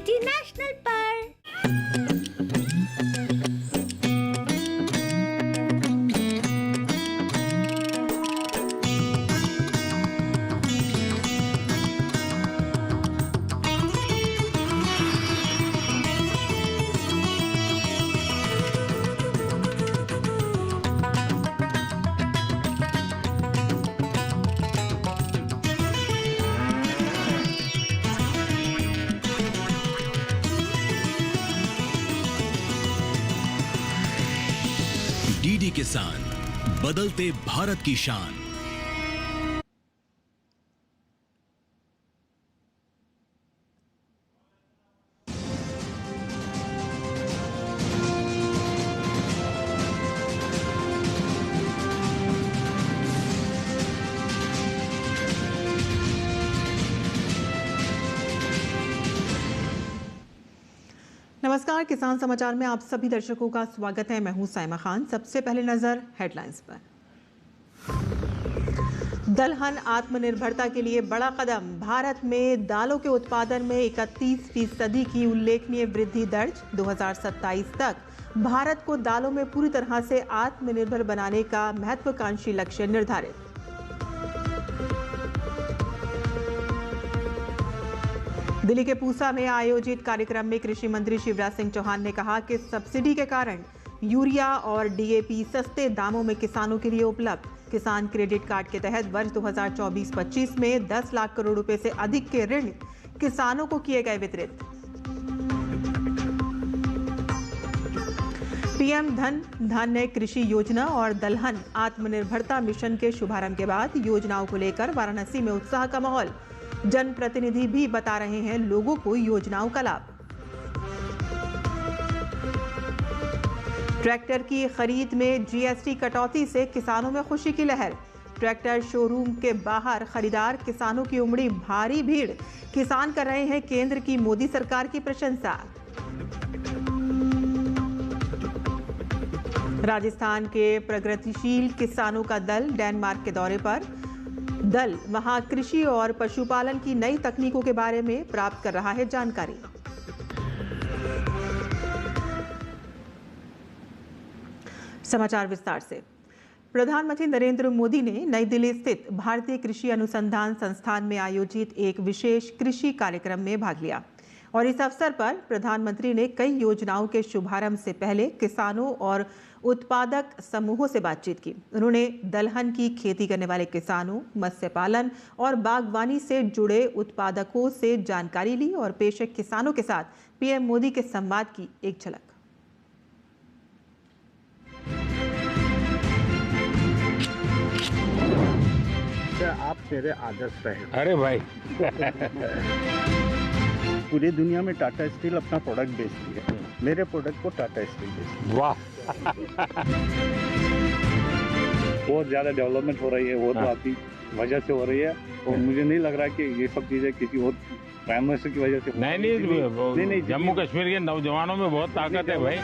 City national पर। DD किसान, बदलते भारत की शान। नमस्कार, किसान समाचार में आप सभी दर्शकों का स्वागत है। मैं हूं साइमा खान। सबसे पहले नजर हेडलाइंस पर। दलहन आत्मनिर्भरता के लिए बड़ा कदम। भारत में दालों के उत्पादन में 31% की उल्लेखनीय वृद्धि दर्ज। 2027 तक भारत को दालों में पूरी तरह से आत्मनिर्भर बनाने का महत्वाकांक्षी लक्ष्य निर्धारित। दिल्ली के पूसा में आयोजित कार्यक्रम में कृषि मंत्री शिवराज सिंह चौहान ने कहा कि सब्सिडी के कारण यूरिया और डीएपी सस्ते दामों में किसानों के लिए उपलब्ध। किसान क्रेडिट कार्ड के तहत वर्ष 2024-25 में 10 लाख करोड़ रुपए से अधिक के ऋण किसानों को किए गए वितरित। पीएम धन कृषि योजना और दलहन आत्मनिर्भरता मिशन के शुभारंभ के बाद योजनाओं को लेकर वाराणसी में उत्साह का माहौल। जनप्रतिनिधि भी बता रहे हैं लोगों को योजनाओं का लाभ। ट्रैक्टर की खरीद में जीएसटी कटौती से किसानों में खुशी की लहर। ट्रैक्टर शोरूम के बाहर खरीदार किसानों की उमड़ी भारी भीड़। किसान कर रहे हैं केंद्र की मोदी सरकार की प्रशंसा। राजस्थान के प्रगतिशील किसानों का दल डेनमार्क के दौरे पर। दल वहां कृषि और पशुपालन की नई तकनीकों के बारे में प्राप्त कर रहा है जानकारी। समाचार विस्तार से। प्रधानमंत्री नरेंद्र मोदी ने नई दिल्ली स्थित भारतीय कृषि अनुसंधान संस्थान में आयोजित एक विशेष कृषि कार्यक्रम में भाग लिया और इस अवसर पर प्रधानमंत्री ने कई योजनाओं के शुभारंभ से पहले किसानों और उत्पादक समूहों से बातचीत की। उन्होंने दलहन की खेती करने वाले किसानों, मत्स्य पालन और बागवानी से जुड़े उत्पादकों से जानकारी ली और पेशे किसानों के साथ पीएम मोदी के संवाद की एक झलक। आप मेरे आदर्श रहे। अरे भाई पूरी दुनिया में टाटा स्टील अपना प्रोडक्ट बेचती है, मेरे प्रोडक्ट को टाटा स्टील बेचती है। वाह बहुत ज़्यादा डेवलपमेंट हो रही है, वो तो आपकी वजह से हो रही है और मुझे नहीं लग रहा कि ये सब चीज़ें किसी और प्राइम मिनिस्टर की वजह से। नहीं, जम्मू कश्मीर के नौजवानों में बहुत ताकत है भाई।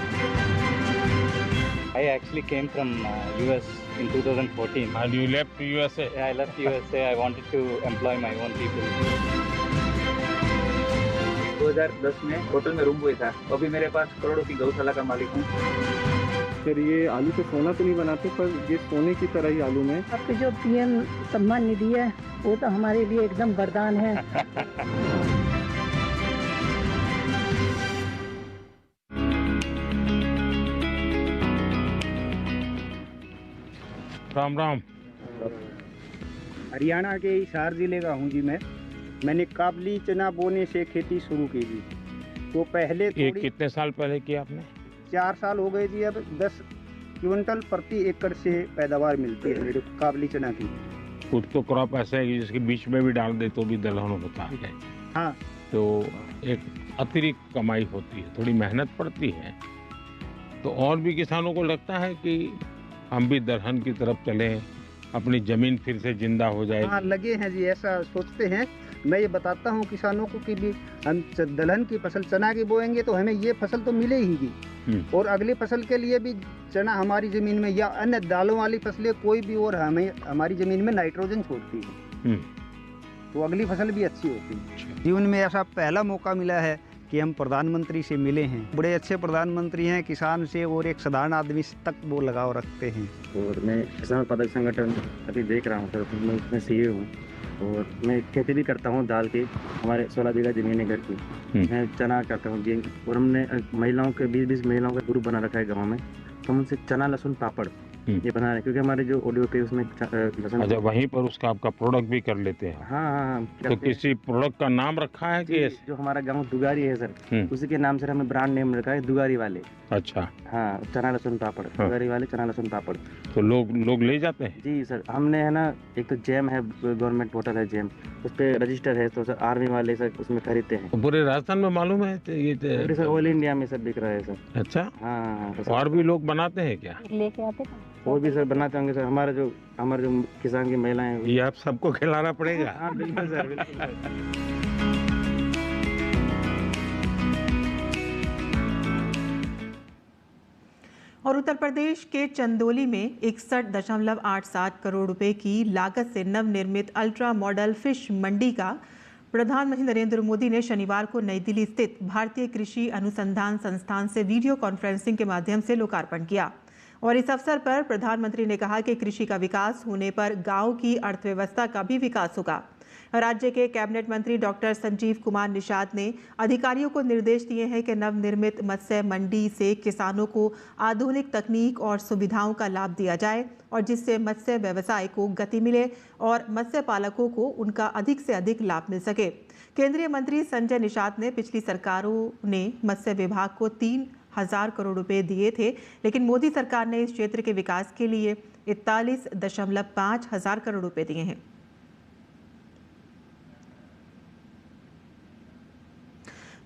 I actually came from US in 2014. And you left USA? Yeah, I left USA. I wanted to employ my own people. 2010 में होटल में रूम हुआ था। अभी मेरे पास करोड़ों की गौशाला का मालिक हूँ। फिर ये आलू से सोना तो नहीं बनाते, पर ये सोने की तरह ही आलू में। आपके जो पीएम सम्मान निधि है वो तो हमारे लिए एकदम वरदान है। राम राम। हरियाणा के हिसार जिले का हूँ जी मैंने काबली चना बोने से खेती शुरू की थी। तो पहले ये कितने साल पहले किया आपने? 4 साल हो गए जी। अब 10 क्विंटल प्रति एकड़ से पैदावार मिलती है मेरे काबली चना की। खुद तो क्रॉप ऐसा है कि जिसके बीच में भी डाल दे तो भी दलहन होता है। हाँ, तो एक अतिरिक्त कमाई होती है, थोड़ी मेहनत पड़ती है। तो और भी किसानों को लगता है कि हम भी दलहन की तरफ चलें, अपनी जमीन फिर से जिंदा हो जाए। हाँ, लगे हैं जी, ऐसा सोचते हैं। मैं ये बताता हूँ किसानों को कि भी हम दलहन की फसल चना की बोएंगे तो हमें ये फसल तो मिलेगी, और अगली फसल के लिए भी चना हमारी जमीन में या अन्य दालों वाली फसलें कोई भी और हमें हमारी जमीन में नाइट्रोजन छोड़ती है, तो अगली फसल भी अच्छी होती है। जीवन में ऐसा पहला मौका मिला है कि हम प्रधानमंत्री से मिले हैं। बड़े अच्छे प्रधानमंत्री हैं, किसान से और एक साधारण आदमी तक वो लगाव रखते हैं। और मैं किसान उत्पादक संगठन अभी देख रहा हूँ सर, मैं उसमें सीए हूँ और मैं खेती भी करता हूँ दाल की। हमारे 16 बीघा जमीन है घर की। मैं चना करता हूँ गेहूँ, और हमने महिलाओं के 20 महिलाओं का ग्रुप बना रखा है गाँव में। तो हम उनसे चना लहसुन पापड़ ये बना रहे हैं, क्योंकि हमारे जो ऑडियो पे उसमें लहसुन। अच्छा, वहीं पर उसका आपका प्रोडक्ट भी कर लेते हैं? हाँ। तो किसी प्रोडक्ट का नाम रखा है कि जो हमारा गांव दुगारी है सर, उसी के नाम से हमें ब्रांड नेम रखा है दुगारी वाले। अच्छा। हाँ, चना लहसुन पापड़। दुगारी वाले चना लहसुन पापड़। तो लोग ले जाते हैं? जी सर, हमने है ना, एक तो जैम है, गवर्नमेंट पोर्टल है जैम, उस पर रजिस्टर है, तो सर आर्मी वाले सर उसमें खरीदते हैं। तो पूरे राजस्थान में मालूम है ये सर? ऑल इंडिया में सब बिक रहा है सर। अच्छा। हाँ। और भी लोग बनाते हैं क्या? लेके आते हैं और भी सर बनाते होंगे सर। हमारे जो किसान की महिलाएं, ये आप सबको खिलाना पड़ेगा। हाँ बिल्कुल सर, बिल्कुल। और उत्तर प्रदेश के चंदौली में 61.87 करोड़ रुपए की लागत से नवनिर्मित अल्ट्रा मॉडल फिश मंडी का प्रधानमंत्री नरेंद्र मोदी ने शनिवार को नई दिल्ली स्थित भारतीय कृषि अनुसंधान संस्थान से वीडियो कॉन्फ्रेंसिंग के माध्यम से लोकार्पण किया। और इस अवसर पर प्रधानमंत्री ने कहा कि कृषि का विकास होने पर गांव की अर्थव्यवस्था का भी विकास होगा। राज्य के कैबिनेट मंत्री डॉक्टर संजीव कुमार निषाद ने अधिकारियों को निर्देश दिए हैं कि नवनिर्मित मत्स्य मंडी से किसानों को आधुनिक तकनीक और सुविधाओं का लाभ दिया जाए, और जिससे मत्स्य व्यवसाय को गति मिले और मत्स्य पालकों को उनका अधिक से अधिक लाभ मिल सके। केंद्रीय मंत्री संजय निषाद ने पिछली सरकारों ने मत्स्य विभाग को 3,000 करोड़ रुपए दिए थे, लेकिन मोदी सरकार ने इस क्षेत्र के विकास के लिए 41.5 हजार करोड़ रुपए दिए हैं।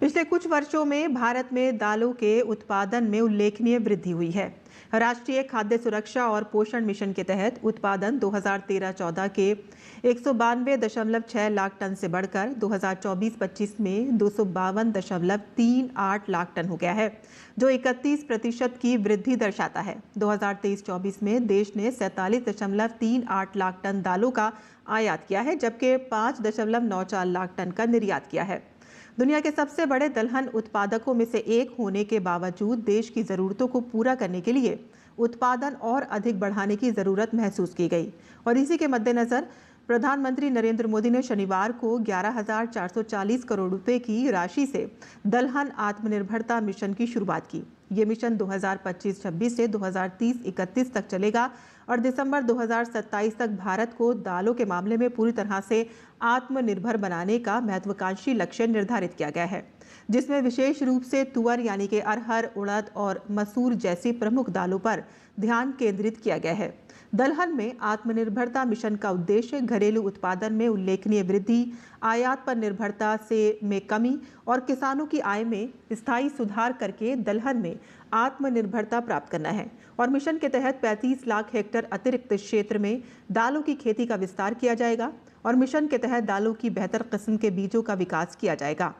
पिछले कुछ वर्षों में भारत में दालों के उत्पादन में उल्लेखनीय वृद्धि हुई है। राष्ट्रीय खाद्य सुरक्षा और पोषण मिशन के तहत उत्पादन 2013-14 के 192.6 लाख टन से बढ़कर 2024-25 में 252.38 लाख टन हो गया है, जो 31% की वृद्धि दर्शाता है। 2023-24 में देश ने 47.38 लाख टन दालों का आयात किया है, जबकि 5.94 लाख टन का निर्यात किया है। दुनिया के सबसे बड़े दलहन उत्पादकों में से एक होने के बावजूद देश की ज़रूरतों को पूरा करने के लिए उत्पादन और अधिक बढ़ाने की ज़रूरत महसूस की गई। और इसी के मद्देनज़र प्रधानमंत्री नरेंद्र मोदी ने शनिवार को 11,440 करोड़ रुपए की राशि से दलहन आत्मनिर्भरता मिशन की शुरुआत की। ये मिशन 2025-26 से 2030-31 तक चलेगा और दिसंबर 2027 तक भारत को दालों के मामले में पूरी तरह से आत्मनिर्भर बनाने का महत्वाकांक्षी लक्ष्य निर्धारित किया गया है, जिसमें विशेष रूप से तुअर यानी कि अरहर, उड़द और मसूर जैसी प्रमुख दालों पर ध्यान केंद्रित किया गया है। दलहन में आत्मनिर्भरता मिशन का उद्देश्य घरेलू उत्पादन में उल्लेखनीय वृद्धि, आयात पर निर्भरता में कमी और किसानों की आय में स्थायी सुधार करके दलहन में आत्मनिर्भरता प्राप्त करना है। और मिशन के तहत 35 लाख हेक्टेयर अतिरिक्त क्षेत्र में दालों की खेती का विस्तार किया जाएगा और मिशन के तहत दालों की बेहतर किस्म के बीजों का विकास किया जाएगा।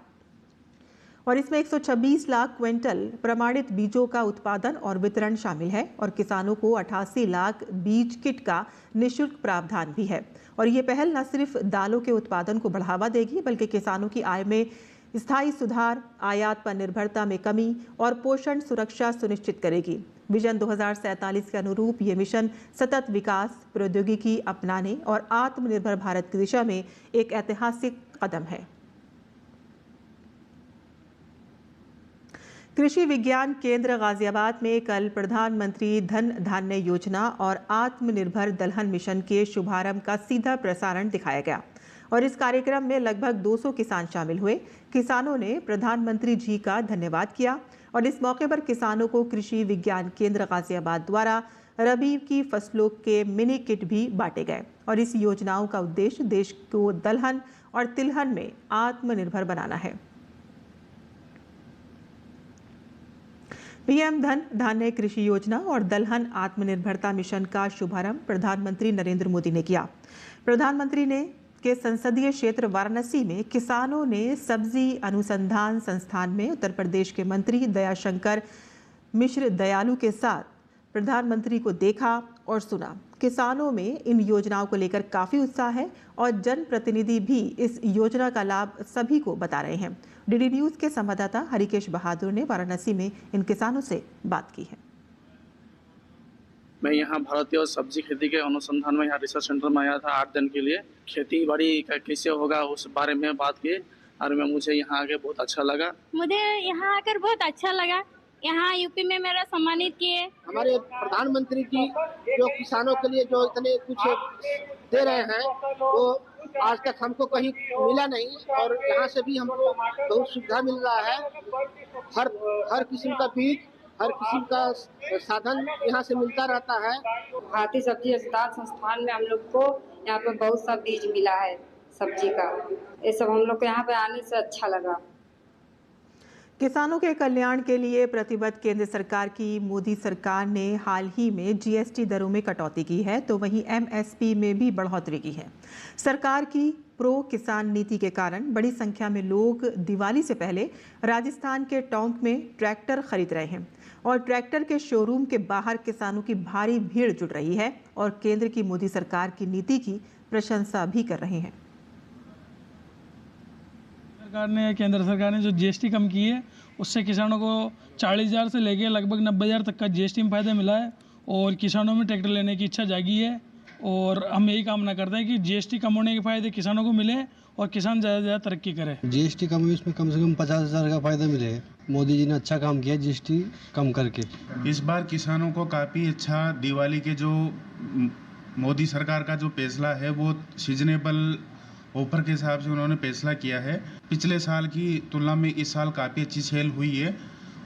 और इसमें 126 लाख क्विंटल प्रमाणित बीजों का उत्पादन और वितरण शामिल है और किसानों को 88 लाख बीज किट का निःशुल्क प्रावधान भी है। और ये पहल न सिर्फ दालों के उत्पादन को बढ़ावा देगी, बल्कि किसानों की आय में स्थायी सुधार, आयात पर निर्भरता में कमी और पोषण सुरक्षा सुनिश्चित करेगी। विजन 2047 के अनुरूप ये मिशन सतत विकास, प्रौद्योगिकी अपनाने और आत्मनिर्भर भारत की दिशा में एक ऐतिहासिक कदम है। कृषि विज्ञान केंद्र गाजियाबाद में कल प्रधानमंत्री धन धान्य योजना और आत्मनिर्भर दलहन मिशन के शुभारंभ का सीधा प्रसारण दिखाया गया और इस कार्यक्रम में लगभग 200 किसान शामिल हुए। किसानों ने प्रधानमंत्री जी का धन्यवाद किया और इस मौके पर किसानों को कृषि विज्ञान केंद्र गाजियाबाद द्वारा रबी की फसलों के मिनी किट भी बांटे गए। और इस योजनाओं का उद्देश्य देश को दलहन और तिलहन में आत्मनिर्भर बनाना है। पीएम धन धान्य कृषि योजना और दलहन आत्मनिर्भरता मिशन का शुभारंभ प्रधानमंत्री नरेंद्र मोदी ने किया। प्रधानमंत्री ने के संसदीय क्षेत्र वाराणसी में किसानों ने सब्जी अनुसंधान संस्थान में उत्तर प्रदेश के मंत्री दयाशंकर मिश्र दयालु के साथ प्रधानमंत्री को देखा और सुना। किसानों में इन योजनाओं को लेकर काफ़ी उत्साह है और जनप्रतिनिधि भी इस योजना का लाभ सभी को बता रहे हैं। डीडी न्यूज़ के संवाददाता हरिकेश बहादुर ने वाराणसी में इन किसानों से बात की है। मैं यहाँ भारतीय सब्जी खेती के अनुसंधान में यहाँ रिसर्च सेंटर में आया था 8 दिन के लिए। खेती बाड़ी का कैसे होगा उस बारे में बात की और मुझे यहाँ आके बहुत अच्छा लगा। मुझे यहाँ आकर बहुत अच्छा लगा। यहाँ यूपी में मेरा सम्मानित किए। हमारे प्रधानमंत्री की जो किसानों के लिए जो इतने कुछ दे रहे हैं वो आज तक हमको कहीं मिला नहीं और यहाँ से भी हमको बहुत सुविधा मिल रहा है। हर किस्म का बीज, हर किस्म का साधन यहाँ से मिलता रहता है। भारतीय सब्जी अनुसंधान संस्थान में हम लोग को यहाँ पे बहुत सा बीज मिला है सब्जी का। ये सब हम लोग को यहाँ पे आने से अच्छा लगा। किसानों के कल्याण के लिए प्रतिबद्ध केंद्र सरकार की मोदी सरकार ने हाल ही में जीएसटी दरों में कटौती की है, तो वहीं एमएसपी में भी बढ़ोतरी की है। सरकार की प्रो किसान नीति के कारण बड़ी संख्या में लोग दिवाली से पहले राजस्थान के टोंक में ट्रैक्टर खरीद रहे हैं और ट्रैक्टर के शोरूम के बाहर किसानों की भारी भीड़ जुट रही है और केंद्र की मोदी सरकार की नीति की प्रशंसा भी कर रहे हैं। केंद्र सरकार ने जो जीएसटी कम की है उससे किसानों को 40,000 से लेके लगभग 90,000 तक का जीएसटी में फ़ायदा मिला है और किसानों में ट्रैक्टर लेने की इच्छा जागी है। और हम यही कामना करते हैं कि जीएसटी कम होने के फ़ायदे किसानों को मिले और किसान ज़्यादा से ज़्यादा तरक्की करे। जीएसटी कम हुई, इसमें कम से कम 50,000 का फ़ायदा मिले। मोदी जी ने अच्छा काम किया जीएसटी कम करके। इस बार किसानों को काफ़ी अच्छा दिवाली के जो मोदी सरकार का जो फैसला है वो सीजनेबल ऑफर के हिसाब से उन्होंने फैसला किया है। पिछले साल की तुलना में इस साल काफ़ी अच्छी सेल हुई है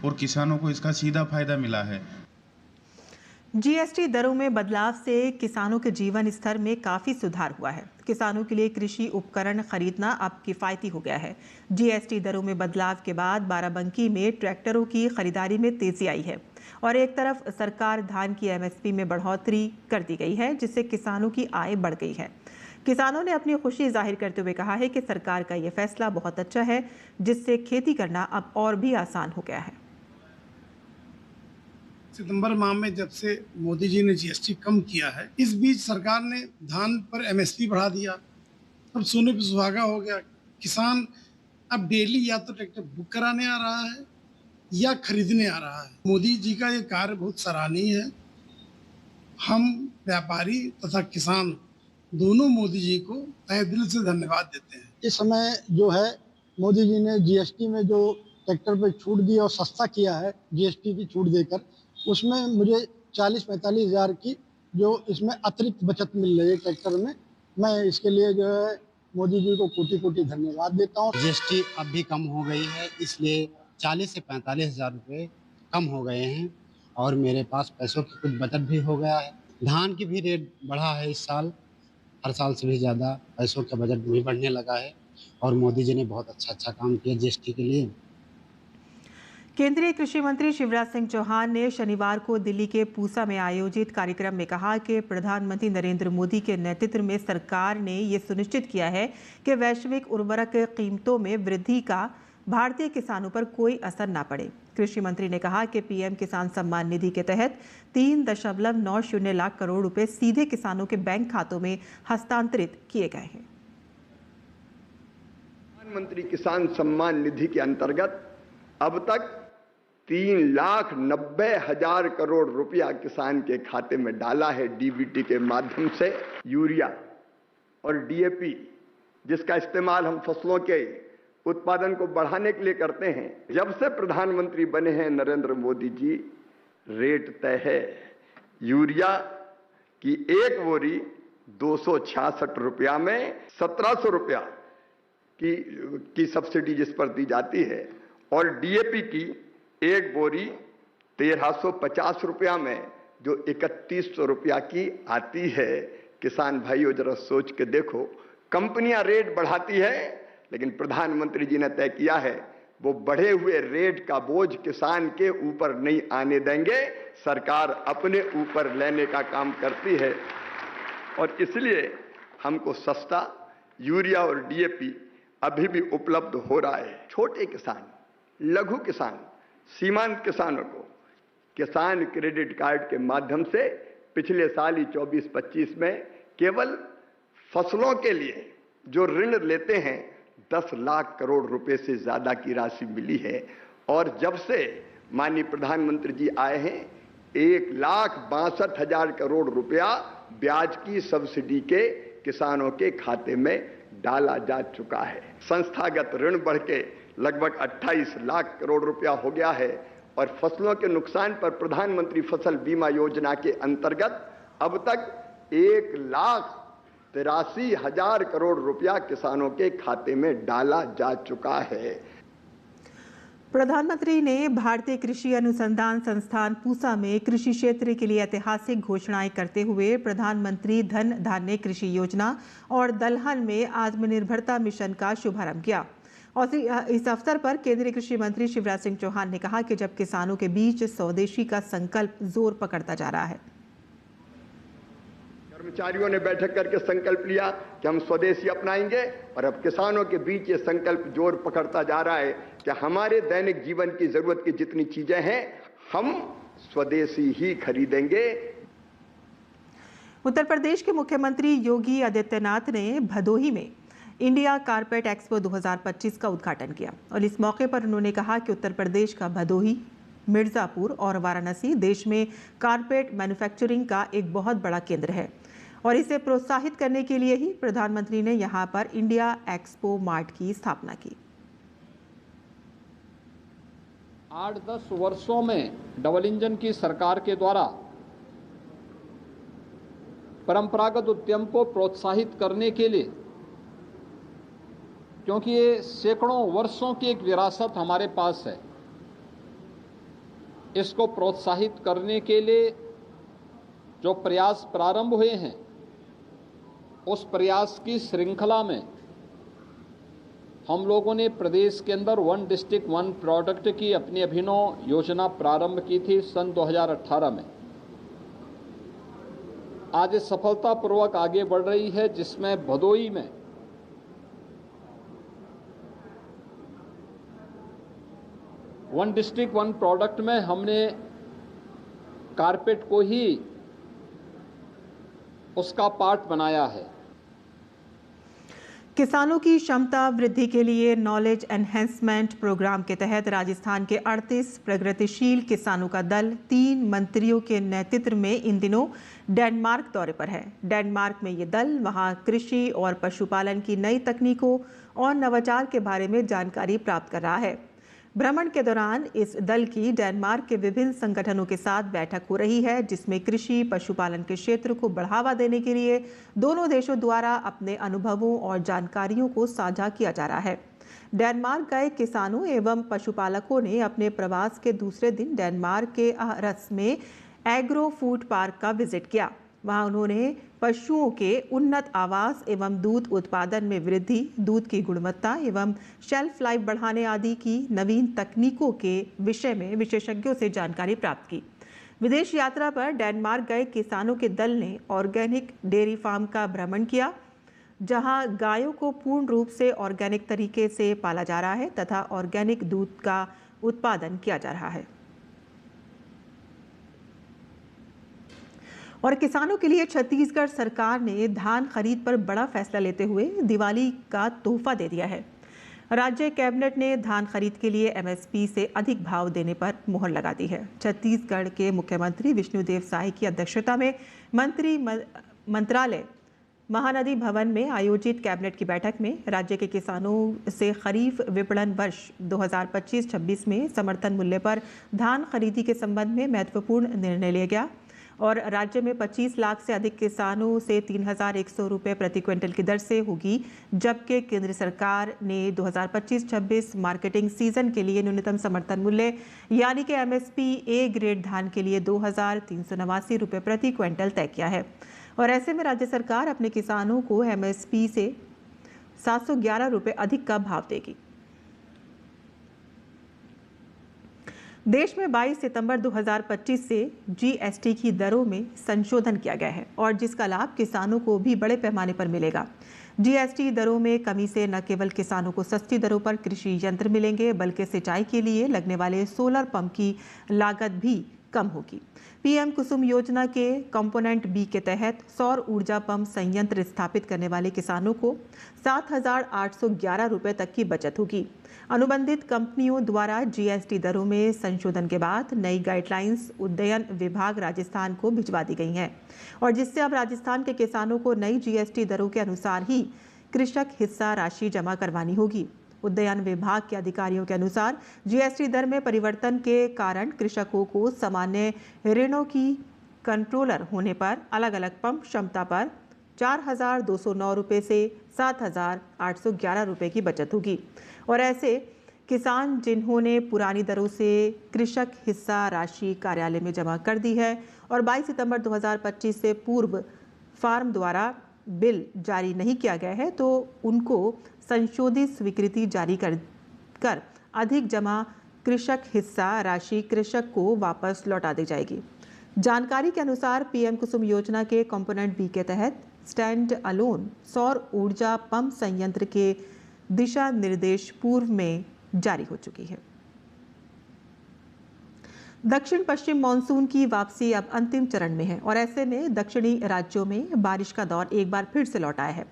और किसानों को इसका सीधा फायदा मिला है। जीएसटी दरों में बदलाव से किसानों के जीवन स्तर में काफ़ी सुधार हुआ है। किसानों के लिए कृषि उपकरण खरीदना अब किफ़ायती हो गया है। जीएसटी दरों में बदलाव के बाद बाराबंकी में ट्रैक्टरों की खरीदारी में तेज़ी आई है और एक तरफ सरकार धान की एमएसपी में बढ़ोतरी कर दी गई है, जिससे किसानों की आय बढ़ गई है। किसानों ने अपनी खुशी जाहिर करते हुए कहा है कि सरकार का ये फैसला बहुत अच्छा है, जिससे खेती करना अब और भी आसान हो गया है। सितंबर माह में जब से मोदी जी ने जीएसटी कम किया है, इस बीच सरकार ने धान पर एमएसपी बढ़ा दिया। अब सोने पे सुहागा हो गया। किसान अब डेली या तो ट्रैक्टर बुक कराने आ रहा है या खरीदने आ रहा है। मोदी जी का ये कार्य बहुत सराहनीय है। हम व्यापारी तथा किसान दोनों मोदी जी को तहे दिल से धन्यवाद देते हैं। इस समय जो है मोदी जी ने जीएसटी में जो ट्रैक्टर पे छूट दी और सस्ता किया है जीएसटी की छूट देकर, उसमें मुझे 40-45 हज़ार की जो इसमें अतिरिक्त बचत मिल रही है ट्रैक्टर में। मैं इसके लिए जो है मोदी जी को कोटि कोटि धन्यवाद देता हूँ। जीएसटी अब भी कम हो गई है, इसलिए 40 से 45 हज़ार रुपये कम हो गए हैं और मेरे पास पैसों की कुछ बचत भी हो गया है। धान की भी रेट बढ़ा है इस साल, हर साल से भी ज़्यादा पैसों का बजट भी बढ़ने लगा है और मोदी जी ने बहुत अच्छा काम किया जीएसटी के लिए। केंद्रीय कृषि मंत्री शिवराज सिंह चौहान ने शनिवार को दिल्ली के पूसा में आयोजित कार्यक्रम में कहा कि प्रधानमंत्री नरेंद्र मोदी के नेतृत्व में सरकार ने ये सुनिश्चित किया है कि वैश्विक उर्वरक कीमतों में वृद्धि का भारतीय किसानों पर कोई असर न पड़े। कृषि मंत्री ने कहा कि पीएम किसान सम्मान निधि के तहत 3.90 लाख करोड़ रुपए सीधे किसानों के बैंक खातों में हस्तांतरित किए गए हैं। प्रधानमंत्री किसान सम्मान निधि के अंतर्गत अब तक 3,90,000 करोड़ रुपया किसान के खाते में डाला है। डीबीटी के माध्यम से यूरिया और डीएपी, जिसका इस्तेमाल हम फसलों के उत्पादन को बढ़ाने के लिए करते हैं। जब से प्रधानमंत्री बने हैं नरेंद्र मोदी जी, रेट तय है। यूरिया की एक बोरी 266 रुपया में 1,700 रुपया की सब्सिडी जिस पर दी जाती है और डीएपी की एक बोरी 1,350 रुपया में जो 3,100 रुपया की आती है। किसान भाइयों जरा सोच के देखो, कंपनियां रेट बढ़ाती है लेकिन प्रधानमंत्री जी ने तय किया है वो बढ़े हुए रेट का बोझ किसान के ऊपर नहीं आने देंगे। सरकार अपने ऊपर लेने का काम करती है और इसलिए हमको सस्ता यूरिया और डीएपी अभी भी उपलब्ध हो रहा है। छोटे किसान, लघु किसान, सीमांत किसानों को किसान क्रेडिट कार्ड के माध्यम से पिछले साल ही 24-25 में केवल फसलों के लिए जो ऋण लेते हैं 10 लाख करोड़ रुपए से ज्यादा की राशि मिली है। और जब से माननीय प्रधानमंत्री जी आए हैं 1,62,000 करोड़ रुपया ब्याज की सब्सिडी के किसानों के खाते में डाला जा चुका है। संस्थागत ऋण बढ़ के लगभग 28 लाख करोड़ रुपया हो गया है और फसलों के नुकसान पर प्रधानमंत्री फसल बीमा योजना के अंतर्गत अब तक 1,83,000 करोड़ रुपया किसानों के खाते में डाला जा चुका है। प्रधानमंत्री ने भारतीय कृषि अनुसंधान संस्थान पूसा में कृषि क्षेत्र के लिए ऐतिहासिक घोषणाएं करते हुए प्रधानमंत्री धन धान्य कृषि योजना और दलहन में आत्मनिर्भरता मिशन का शुभारंभ किया। और इस अवसर पर केंद्रीय कृषि मंत्री शिवराज सिंह चौहान ने कहा कि जब किसानों के बीच स्वदेशी का संकल्प जोर पकड़ता जा रहा है। कर्मचारियों ने बैठक करके संकल्प लिया कि हम स्वदेशी अपनाएंगे और अब किसानों के बीच ये संकल्प जोर पकड़ता जा रहा है कि हमारे दैनिक जीवन की जरूरत की जितनी चीजें हैं हम स्वदेशी ही खरीदेंगे। उत्तर प्रदेश के मुख्यमंत्री योगी आदित्यनाथ ने भदोही में इंडिया कारपेट एक्सपो 2025 का उद्घाटन किया और इस मौके पर उन्होंने कहा कि उत्तर प्रदेश का भदोही, मिर्जापुर और वाराणसी देश में कारपेट मैन्युफैक्चरिंग का एक बहुत बड़ा केंद्र है और इसे प्रोत्साहित करने के लिए ही प्रधानमंत्री ने यहां पर इंडिया एक्सपो मार्ट की स्थापना की। 8-10 वर्षों में डबल इंजन की सरकार के द्वारा परंपरागत उद्यम को प्रोत्साहित करने के लिए, क्योंकि ये सैकड़ों वर्षों की एक विरासत हमारे पास है, इसको प्रोत्साहित करने के लिए जो प्रयास प्रारंभ हुए हैं उस प्रयास की श्रृंखला में हम लोगों ने प्रदेश के अंदर 1 डिस्ट्रिक्ट 1 प्रोडक्ट की अपनी अभिनव योजना प्रारंभ की थी सन 2018 में। आज ये सफलतापूर्वक आगे बढ़ रही है, जिसमें भदोही में 1 डिस्ट्रिक्ट 1 प्रोडक्ट में हमने कारपेट को ही उसका पार्ट बनाया है। किसानों की क्षमता वृद्धि के लिए नॉलेज एनहेंसमेंट प्रोग्राम के तहत राजस्थान के 38 प्रगतिशील किसानों का दल 3 मंत्रियों के नेतृत्व में इन दिनों डेनमार्क दौरे पर है। डेनमार्क में ये दल वहां कृषि और पशुपालन की नई तकनीकों और नवाचार के बारे में जानकारी प्राप्त कर रहा है। भ्रमण के दौरान इस दल की डेनमार्क के विभिन्न संगठनों के साथ बैठक हो रही है, जिसमें कृषि पशुपालन के क्षेत्र को बढ़ावा देने के लिए दोनों देशों द्वारा अपने अनुभवों और जानकारियों को साझा किया जा रहा है। डेनमार्क गए किसानों एवं पशुपालकों ने अपने प्रवास के दूसरे दिन डेनमार्क के आरस में एग्रो फूड पार्क का विजिट किया। वहां उन्होंने पशुओं के उन्नत आवास एवं दूध उत्पादन में वृद्धि, दूध की गुणवत्ता एवं शेल्फ लाइफ बढ़ाने आदि की नवीन तकनीकों के विषय में विशेषज्ञों से जानकारी प्राप्त की। विदेश यात्रा पर डेनमार्क गए किसानों के दल ने ऑर्गेनिक डेयरी फार्म का भ्रमण किया, जहां गायों को पूर्ण रूप से ऑर्गेनिक तरीके से पाला जा रहा है तथा ऑर्गेनिक दूध का उत्पादन किया जा रहा है। और किसानों के लिए छत्तीसगढ़ सरकार ने धान खरीद पर बड़ा फैसला लेते हुए दिवाली का तोहफा दे दिया है। राज्य कैबिनेट ने धान खरीद के लिए एमएसपी से अधिक भाव देने पर मुहर लगा दी है। छत्तीसगढ़ के मुख्यमंत्री विष्णुदेव साय की अध्यक्षता में मंत्रालय महानदी भवन में आयोजित कैबिनेट की बैठक में राज्य के किसानों से खरीफ विपणन वर्ष 2025-26 में समर्थन मूल्य पर धान खरीदी के संबंध में महत्वपूर्ण निर्णय लिया गया और राज्य में 25 लाख से अधिक किसानों से 3,100 रुपये प्रति क्विंटल की दर से होगी, जबकि केंद्र सरकार ने 2025-26 मार्केटिंग सीजन के लिए न्यूनतम समर्थन मूल्य यानी कि एमएसपी ए ग्रेड धान के लिए 2,389 रुपये प्रति क्विंटल तय किया है। और ऐसे में राज्य सरकार अपने किसानों को एमएसपी से 711 रुपये अधिक का भाव देगी। देश में 22 सितंबर 2025 से जीएसटी की दरों में संशोधन किया गया है और जिसका लाभ किसानों को भी बड़े पैमाने पर मिलेगा। जीएसटी दरों में कमी से न केवल किसानों को सस्ती दरों पर कृषि यंत्र मिलेंगे, बल्कि सिंचाई के लिए लगने वाले सोलर पंप की लागत भी कम होगी। पीएम कुसुम योजना के कंपोनेंट बी के तहत सौर ऊर्जा पंप संयंत्र स्थापित करने वाले किसानों को 7,811 रुपये तक की बचत होगी। अनुबंधित कंपनियों द्वारा जीएसटी दरों में संशोधन के बाद नई गाइडलाइंस उड्डयन विभाग राजस्थान को भिजवा दी गई हैं और जिससे अब राजस्थान के किसानों को नई जीएसटी दरों के अनुसार ही कृषक हिस्सा राशि जमा करवानी होगी। उड्डयन विभाग के अधिकारियों के अनुसार जीएसटी दर में परिवर्तन के कारण कृषकों को सामान्य ऋणों की कंट्रोलर होने पर अलग अलग पंप क्षमता पर 4,209 रुपये से 7,811 रुपये की बचत होगी और ऐसे किसान जिन्होंने पुरानी दरों से कृषक हिस्सा राशि कार्यालय में जमा कर दी है और 22 सितंबर 2025 से पूर्व फार्म द्वारा बिल जारी नहीं किया गया है तो उनको संशोधित स्वीकृति जारी कर अधिक जमा कृषक हिस्सा राशि कृषक को वापस लौटा दी जाएगी। जानकारी के अनुसार पीएम कुसुम योजना के कंपोनेंट बी के तहत स्टैंड अलोन सौर ऊर्जा पंप संयंत्र के दिशा निर्देश पूर्व में जारी हो चुकी है। दक्षिण पश्चिम मानसून की वापसी अब अंतिम चरण में है और ऐसे में दक्षिणी राज्यों में बारिश का दौर एक बार फिर से लौट आया है।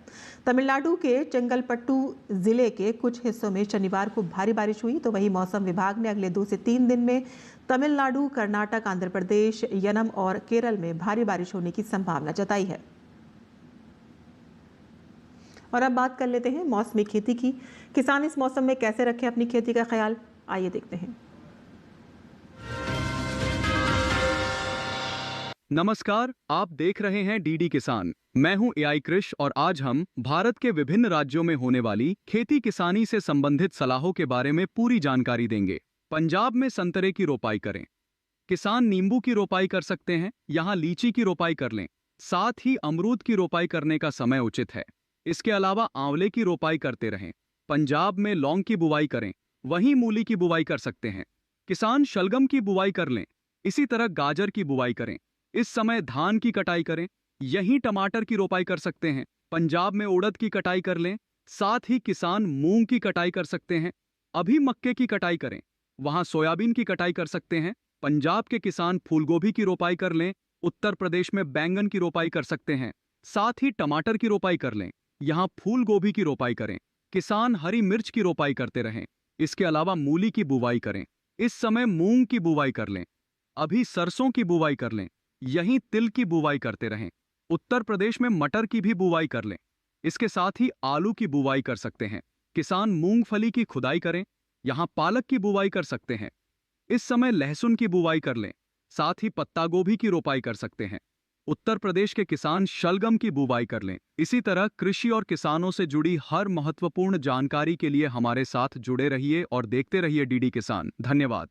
तमिलनाडु के चेंगलपट्टू जिले के कुछ हिस्सों में शनिवार को भारी बारिश हुई तो वहीं मौसम विभाग ने अगले 2 से 3 दिन में तमिलनाडु, कर्नाटक, आंध्र प्रदेश, यनम और केरल में भारी बारिश होने की संभावना जताई है। और अब बात कर लेते हैं मौसमी खेती की। किसान इस मौसम में कैसे रखें अपनी खेती का ख्याल, आइए देखते हैं। नमस्कार, आप देख रहे हैं डीडी किसान। मैं हूं एआई कृष और आज हम भारत के विभिन्न राज्यों में होने वाली खेती किसानी से संबंधित सलाहों के बारे में पूरी जानकारी देंगे। पंजाब में संतरे की रोपाई करें। किसान नींबू की रोपाई कर सकते हैं, यहाँ लीची की रोपाई कर लें। साथ ही अमरूद की रोपाई करने का समय उचित है। इसके अलावा आंवले की रोपाई करते रहें। पंजाब में लौंग की बुवाई करें, वहीं मूली की बुवाई कर सकते हैं। किसान शलगम की बुवाई कर लें। इसी तरह गाजर की बुवाई करें। इस समय धान की कटाई करें, यहीं टमाटर की रोपाई कर सकते हैं। पंजाब में उड़द की कटाई कर लें। साथ ही किसान मूंग की कटाई कर सकते हैं। अभी मक्के की कटाई करें, वहां सोयाबीन की कटाई कर सकते हैं। पंजाब के किसान फूलगोभी की रोपाई कर लें। उत्तर प्रदेश में बैंगन की रोपाई कर सकते हैं। साथ ही टमाटर की रोपाई कर लें, यहाँ फूल गोभी की रोपाई करें। किसान हरी मिर्च की रोपाई करते रहें। इसके अलावा मूली की बुवाई करें। इस समय मूंग की बुवाई कर लें। अभी सरसों की बुवाई कर लें, यहीं तिल की बुवाई करते रहें। उत्तर प्रदेश में मटर की भी बुवाई कर लें। इसके साथ ही आलू की बुवाई कर सकते हैं। किसान मूंगफली की खुदाई करें, यहाँ पालक की बुवाई कर सकते हैं। इस समय लहसुन की बुवाई कर लें। साथ ही पत्ता गोभी की रोपाई कर सकते हैं। उत्तर प्रदेश के किसान शलगम की बुवाई कर लें। इसी तरह कृषि और किसानों से जुड़ी हर महत्वपूर्ण जानकारी के लिए हमारे साथ जुड़े रहिए और देखते रहिए डीडी किसान। धन्यवाद।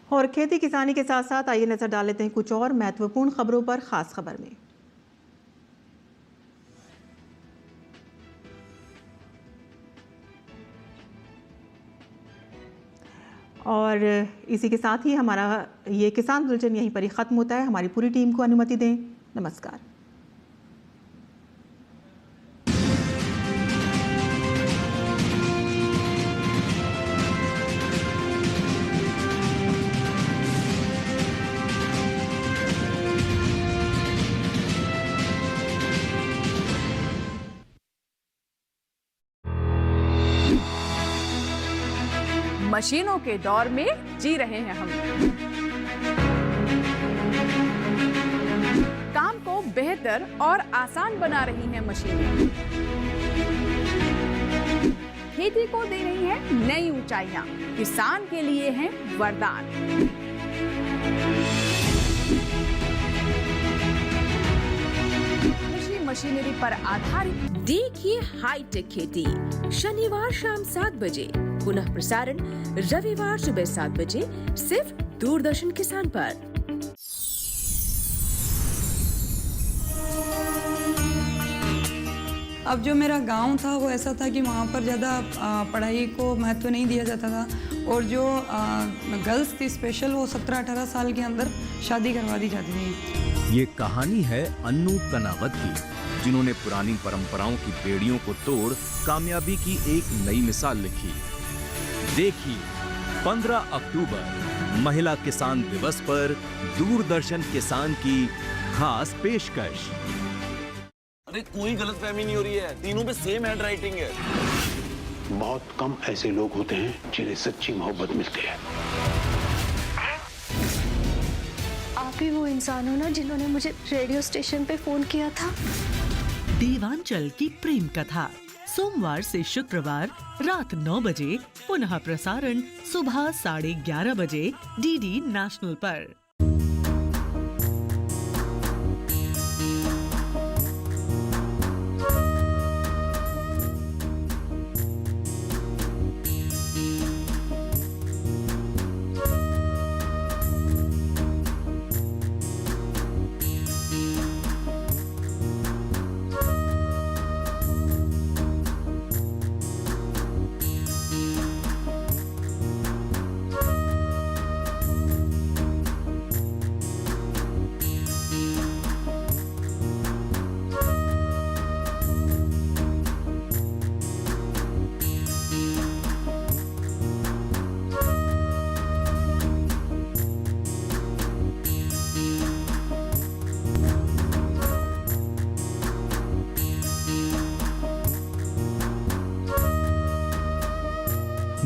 और खेती किसानी के साथ साथ आइए नजर डाल लेते हैं कुछ और महत्वपूर्ण खबरों पर। खास खबर में और इसी के साथ ही हमारा ये किसान बुलेटिन यहीं पर ही ख़त्म होता है। हमारी पूरी टीम को अनुमति दें। नमस्कार। मशीनों के दौर में जी रहे हैं हम। काम को बेहतर और आसान बना रही हैं मशीनें। खेती को दे रही हैं नई ऊंचाइयां, किसान के लिए हैं वरदान। कृषि मशीनरी पर आधारित देखिए हाईटेक खेती, शनिवार शाम 7 बजे, पुनः प्रसारण रविवार सुबह 7 बजे, सिर्फ दूरदर्शन किसान पर। अब जो मेरा गांव था वो ऐसा था कि वहाँ पर ज़्यादा पढ़ाई को महत्व नहीं दिया जाता था, और जो गर्ल्स थी स्पेशल, वो 17-18 साल के अंदर शादी करवा दी जाती थी। ये कहानी है अन्नू कनावत की, जिन्होंने पुरानी परंपराओं की बेड़ियों को तोड़ कामयाबी की एक नई मिसाल लिखी। देखिए 15 अक्टूबर महिला किसान दिवस पर दूरदर्शन किसान की खास पेशकश। अरे कोई गलतफहमी नहीं हो रही है, तीनों पे सेम हैंडराइटिंग है। बहुत कम ऐसे लोग होते हैं जिन्हें सच्ची मोहब्बत मिलती है। आप ही वो इंसान हो ना जिन्होंने मुझे रेडियो स्टेशन पे फोन किया था। देवांचल की प्रेम कथा, सोमवार से शुक्रवार रात 9 बजे, पुनः प्रसारण सुबह 11:30 बजे डीडी नेशनल पर।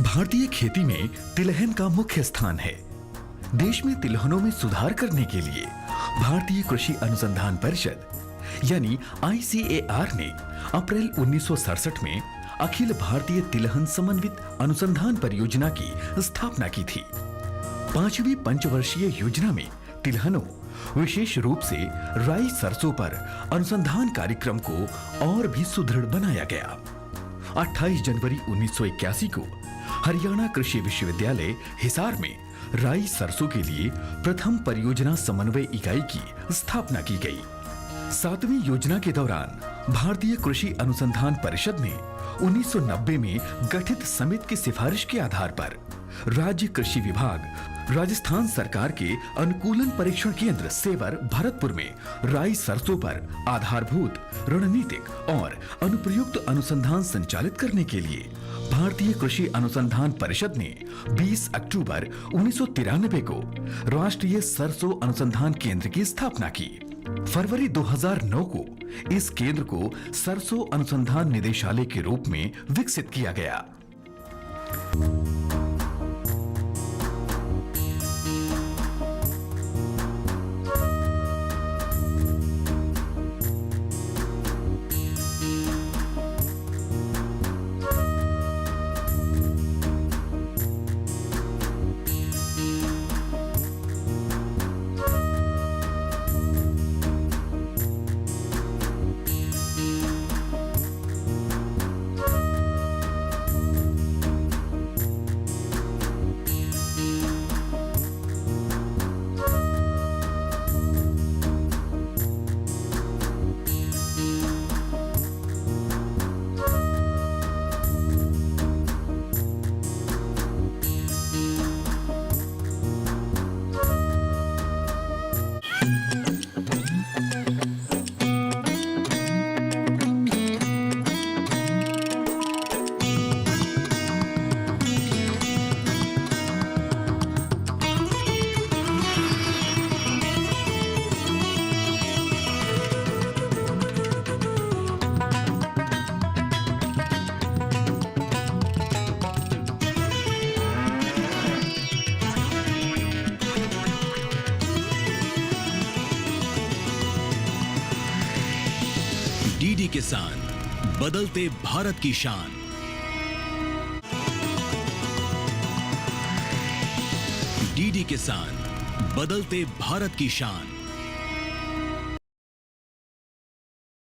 भारतीय खेती में तिलहन का मुख्य स्थान है। देश में तिलहनों में सुधार करने के लिए भारतीय कृषि अनुसंधान परिषद यानी ICAR ने अप्रैल 1967 में अखिल भारतीय तिलहन समन्वित अनुसंधान परियोजना की स्थापना की थी। 5वीं पंचवर्षीय योजना में तिलहनों, विशेष रूप से राई सरसों पर अनुसंधान कार्यक्रम को और भी सुदृढ़ बनाया गया। 28 जनवरी 1981 को हरियाणा कृषि विश्वविद्यालय हिसार में राई सरसों के लिए प्रथम परियोजना समन्वय इकाई की स्थापना की गई। 7वीं योजना के दौरान भारतीय कृषि अनुसंधान परिषद ने 1990 में गठित समिति की सिफारिश के आधार पर राज्य कृषि विभाग, राजस्थान सरकार के अनुकूलन परीक्षण केंद्र सेवर भरतपुर में राई सरसों पर आधारभूत रणनीतिक और अनुप्रयुक्त अनुसंधान संचालित करने के लिए भारतीय कृषि अनुसंधान परिषद ने 20 अक्टूबर 1993 को राष्ट्रीय सरसों अनुसंधान केंद्र की स्थापना की। फरवरी 2009 को इस केंद्र को सरसों अनुसंधान निदेशालय के रूप में विकसित किया गया। डीडी किसान, बदलते भारत की शान। डीडी किसान, बदलते भारत की शान।